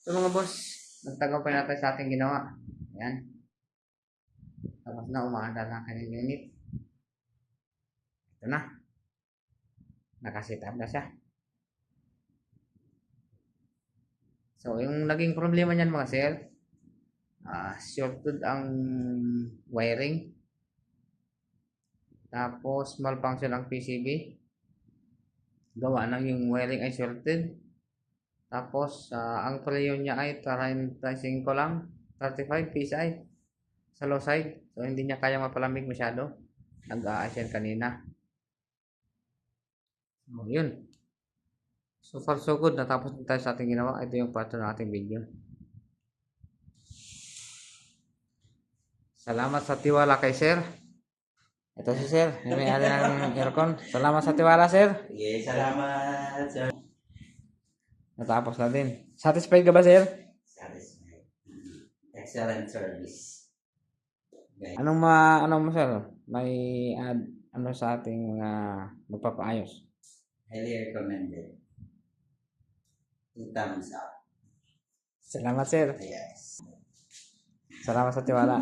So mga boss, nagtagumpay natin sa ating ginawa. Ayan. Tapos na umaandar na kanyang unit. Ito na. Nakasit up na siya. So yung naging problema niyan mga sir, shorted ang wiring. Tapos malfunction ang PCB. Gawa ng yung wiring ay shorted. Tapos ang pressure niya ay 35 lang. 35 PSI sa low side. So hindi niya kaya mapalamig masyado. Nag-aas yan kanina. So yun. So far so good. Natapos na tayo sa ating ginawa. Ito yung part ng ating video. Salamat sa tiwala kay sir. Ito si sir. Yung may-ari ng aircon. Salamat sa tiwala sir. Sige, salamat, sir. Natapos na din. Satisfied ka ba sir? Satisfied. Excellent service. Okay. Anong mo sir? May add ano sa ating mga magpapaayos? Highly recommended. 2 thumbs up. Salamat sir. Yes. Salamat sa tiwala.